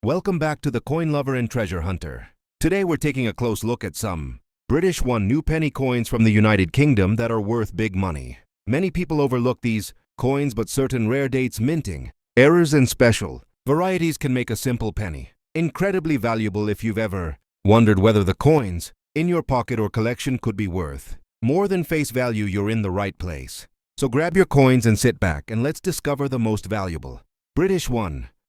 Welcome back to the Coin Lover and Treasure Hunter. Today we're taking a close look at some British new penny coins from the United Kingdom that are worth big money. Many people overlook these coins, but certain rare dates, minting, errors and special varieties can make a simple penny incredibly valuable. If you've ever wondered whether the coins in your pocket or collection could be worth more than face value, you're in the right place. So grab your coins and sit back and let's discover the most valuable British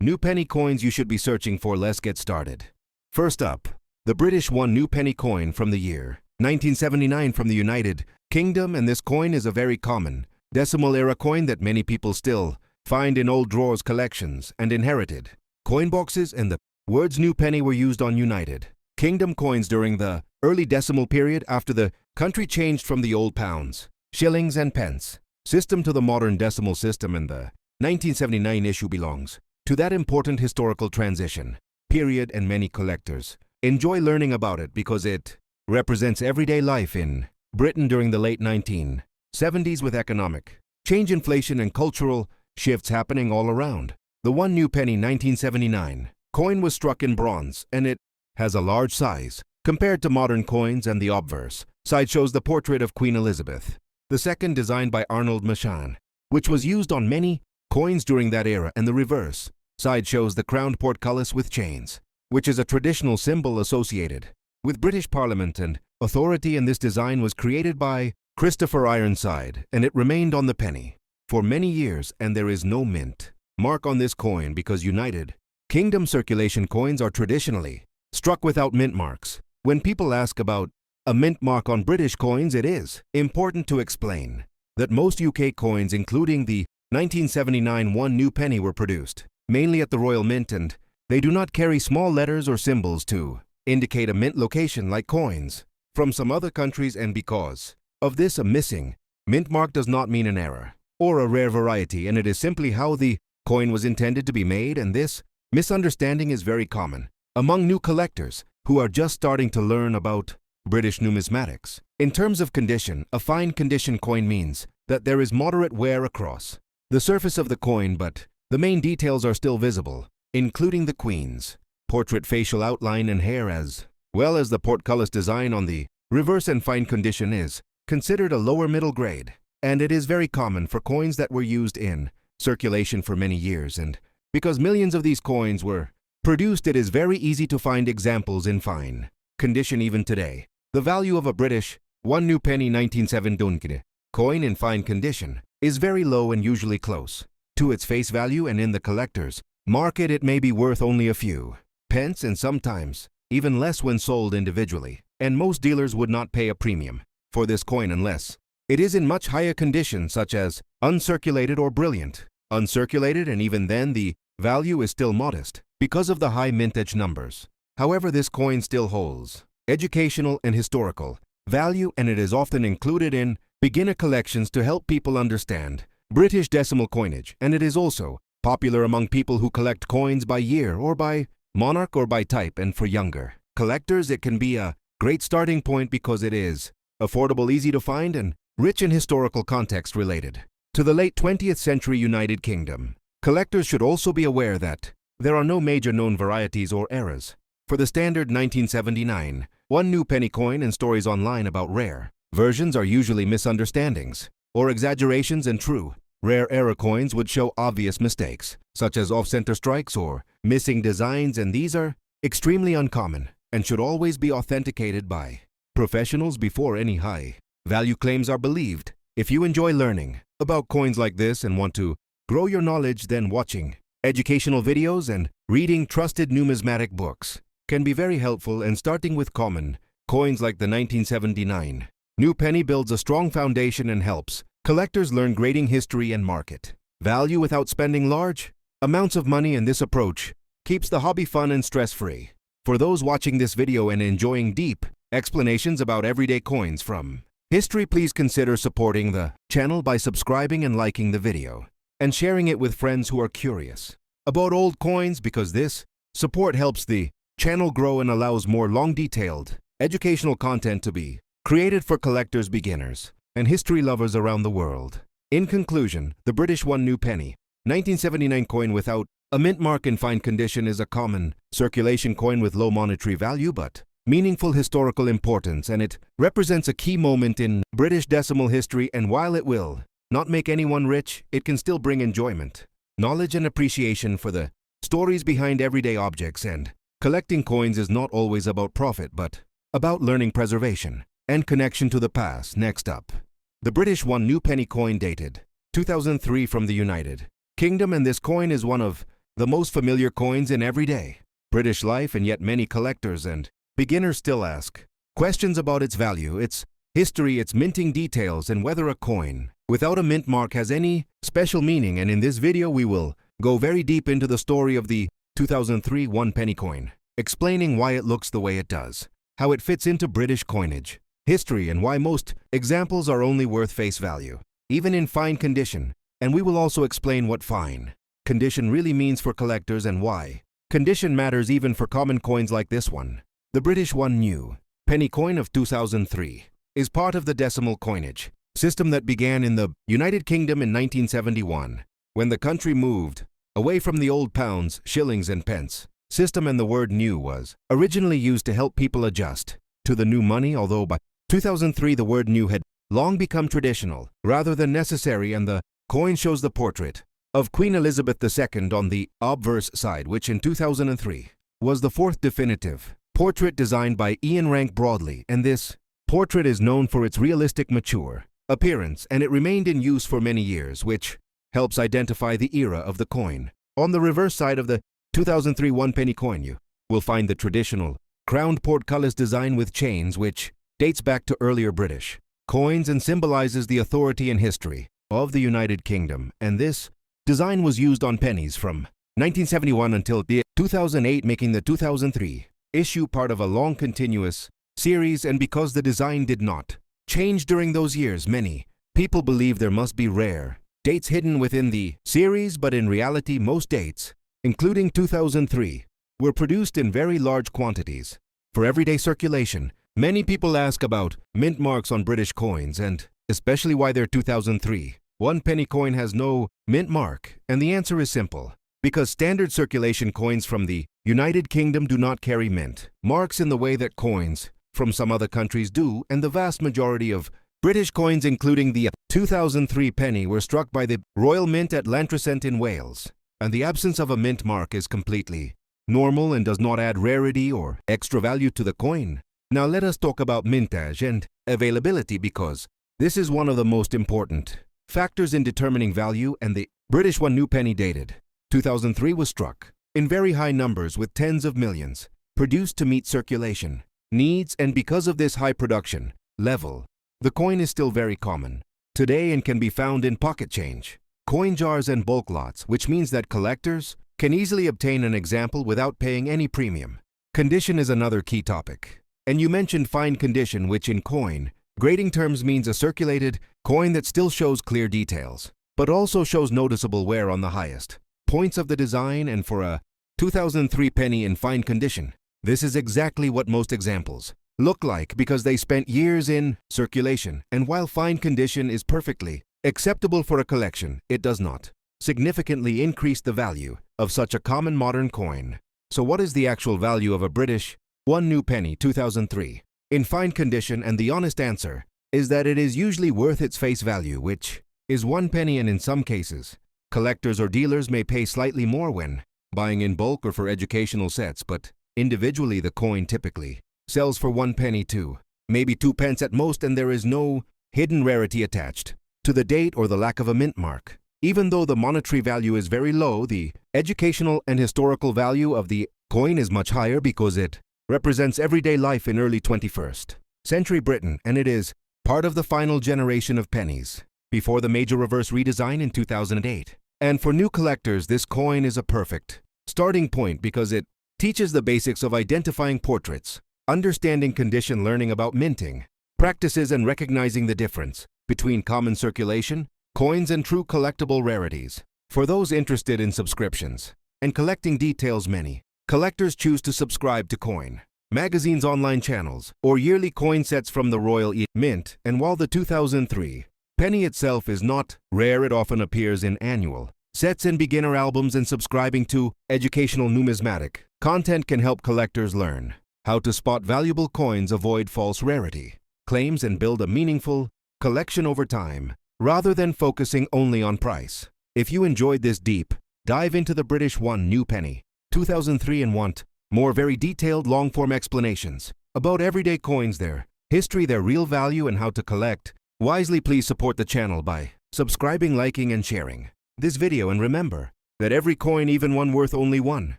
new penny coins you should be searching for. Let's get started. First up, the British new penny coin from the year 1979 from the United Kingdom, and this coin is a very common decimal era coin that many people still find in old drawers, collections, and inherited coin boxes. And the words new penny were used on United Kingdom coins during the early decimal period after the country changed from the old pounds, shillings, and pence system to the modern decimal system, and the 1979 issue belongs to that important historical transition period, and many collectors enjoy learning about it because it represents everyday life in Britain during the late 1970s with economic change, inflation, and cultural shifts happening all around. The new penny 1979 coin was struck in bronze, and it has a large size compared to modern coins, and the obverse side shows the portrait of Queen Elizabeth II, designed by Arnold Machan, which was used on many coins during that era, and the reverse side shows the crowned portcullis with chains, which is a traditional symbol associated with British Parliament and authority, and this design was created by Christopher Ironside, and it remained on the penny for many years, and there is no mint mark on this coin because United Kingdom circulation coins are traditionally struck without mint marks. When people ask about a mint mark on British coins, it is important to explain that most UK coins, including the 1979 new penny, were produced mainly at the Royal Mint, and they do not carry small letters or symbols to indicate a mint location like coins from some other countries, and because of this, a missing mint mark does not mean an error or a rare variety, and it is simply how the coin was intended to be made, and this misunderstanding is very common among new collectors who are just starting to learn about British numismatics. In terms of condition, a fine condition coin means that there is moderate wear across the surface of the coin, but the main details are still visible, including the Queen's portrait facial outline and hair, as well as the portcullis design on the reverse, and fine condition is considered a lower middle grade, and it is very common for coins that were used in circulation for many years, and because millions of these coins were produced, it is very easy to find examples in fine condition even today. The value of a British new penny 1979 coin in fine condition is very low and usually close to its face value, and in the collector's market it may be worth only a few pence and sometimes even less when sold individually, and most dealers would not pay a premium for this coin unless it is in much higher condition, such as uncirculated or brilliant uncirculated, and even then the value is still modest because of the high mintage numbers. However, this coin still holds educational and historical value, and it is often included in beginner collections to help people understand British decimal coinage, and it is also popular among people who collect coins by year or by monarch or by type, and for younger collectors it can be a great starting point because it is affordable, easy to find, and rich in historical context related to the late 20th century United Kingdom. Collectors should also be aware that there are no major known varieties or eras for the standard 1979 new penny coin, and stories online about rare versions are usually misunderstandings or exaggerations, and true rare era coins would show obvious mistakes such as off-center strikes or missing designs, and these are extremely uncommon and should always be authenticated by professionals before any high value claims are believed. If you enjoy learning about coins like this and want to grow your knowledge, then watching educational videos and reading trusted numismatic books can be very helpful, and starting with common coins like the 1979 new penny builds a strong foundation and helps collectors learn grading history and market value without spending large amounts of money, and this approach keeps the hobby fun and stress-free. For those watching this video and enjoying deep explanations about everyday coins from history, please consider supporting the channel by subscribing and liking the video and sharing it with friends who are curious about old coins, because this support helps the channel grow and allows more long, detailed educational content to be created for collectors, beginners, and history lovers around the world. In conclusion, the British new penny 1979 coin without A mint mark in fine condition is a common circulation coin with low monetary value but meaningful historical importance, and it represents a key moment in British decimal history, and while it will not make anyone rich, it can still bring enjoyment, knowledge and appreciation for the stories behind everyday objects, and collecting coins is not always about profit but about learning, preservation, and connection to the past. Next up, the British one new penny coin dated 2003 from the United Kingdom, and this coin is one of the most familiar coins in everyday British life, and yet many collectors and beginners still ask questions about its value, its history, its minting details, and whether a coin without a mint mark has any special meaning. And in this video we will go very deep into the story of the 2003 one penny coin, explaining why it looks the way it does, how it fits into British coinage history, and why most examples are only worth face value, even in fine condition. And we will also explain what fine condition really means for collectors and why condition matters even for common coins like this one. The British one new penny coin of 2003 is part of the decimal coinage system that began in the United Kingdom in 1971, when the country moved away from the old pounds, shillings and pence system, and the word new was originally used to help people adjust to the new money, although by 2003 the word new had long become traditional rather than necessary, and the coin shows the portrait of Queen Elizabeth II on the obverse side, which in 2003 was the fourth definitive portrait designed by Ian Rank Broadley, and this portrait is known for its realistic, mature appearance, and it remained in use for many years, which helps identify the era of the coin. On the reverse side of the 2003 one penny coin you will find the traditional crowned portcullis design with chains, which dates back to earlier British coins and symbolizes the authority and history of the United Kingdom, and this design was used on pennies from 1971 until 2008, making the 2003 issue part of a long continuous series. And because the design did not change during those years, many people believe there must be rare dates hidden within the series, but in reality most dates, including 2003, were produced in very large quantities for everyday circulation. Many people ask about mint marks on British coins, and especially why their 2003 one penny coin has no mint mark, and the answer is simple: because standard circulation coins from the United Kingdom do not carry mint marks in the way that coins from some other countries do, and the vast majority of British coins, including the 2003 penny, were struck by the Royal Mint at Llantrisant in Wales, and the absence of a mint mark is completely normal and does not add rarity or extra value to the coin. Now let us talk about mintage and availability, because this is one of the most important factors in determining value, and the British one new penny dated 2003 was struck in very high numbers with tens of millions produced to meet circulation needs, and because of this high production level, the coin is still very common today and can be found in pocket change, coin jars and bulk lots, which means that collectors can easily obtain an example without paying any premium. Condition is another key topic, and you mentioned fine condition, which in coin grading terms means a circulated coin that still shows clear details, but also shows noticeable wear on the highest points of the design. And for a 2003 penny in fine condition, this is exactly what most examples look like, because they spent years in circulation. And while fine condition is perfectly acceptable for a collection, it does not significantly increase the value of such a common modern coin. So what is the actual value of a British one new penny 2003 in fine condition? And the honest answer is that it is usually worth its face value, which is one penny, and in some cases, collectors or dealers may pay slightly more when buying in bulk or for educational sets, but individually the coin typically sells for 1 penny to maybe 2 pence at most, and there is no hidden rarity attached to the date or the lack of a mint mark. Even though the monetary value is very low, the educational and historical value of the coin is much higher, because it represents everyday life in early 21st century Britain, and it is part of the final generation of pennies before the major reverse redesign in 2008. And for new collectors, this coin is a perfect starting point, because it teaches the basics of identifying portraits, understanding condition, learning about minting practices, and recognizing the difference between common circulation coins and true collectible rarities. For those interested in subscriptions and collecting details, many collectors choose to subscribe to coin magazines, online channels, or yearly coin sets from the Royal Mint. And while the 2003 penny itself is not rare, it often appears in annual sets and beginner albums, and subscribing to Educational Numismatic. Content can help collectors learn how to spot valuable coins, avoid false rarity claims, and build a meaningful collection over time, rather than focusing only on price. If you enjoyed this deep dive into the British one new penny 2003 and want more very detailed long-form explanations about everyday coins, their history, their real value, and how to collect wisely, please support the channel by subscribing, liking, and sharing this video. And remember that every coin, even one worth only one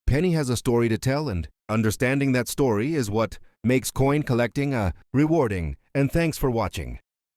penny, has a story to tell, and understanding that story is what makes coin collecting rewarding. And thanks for watching.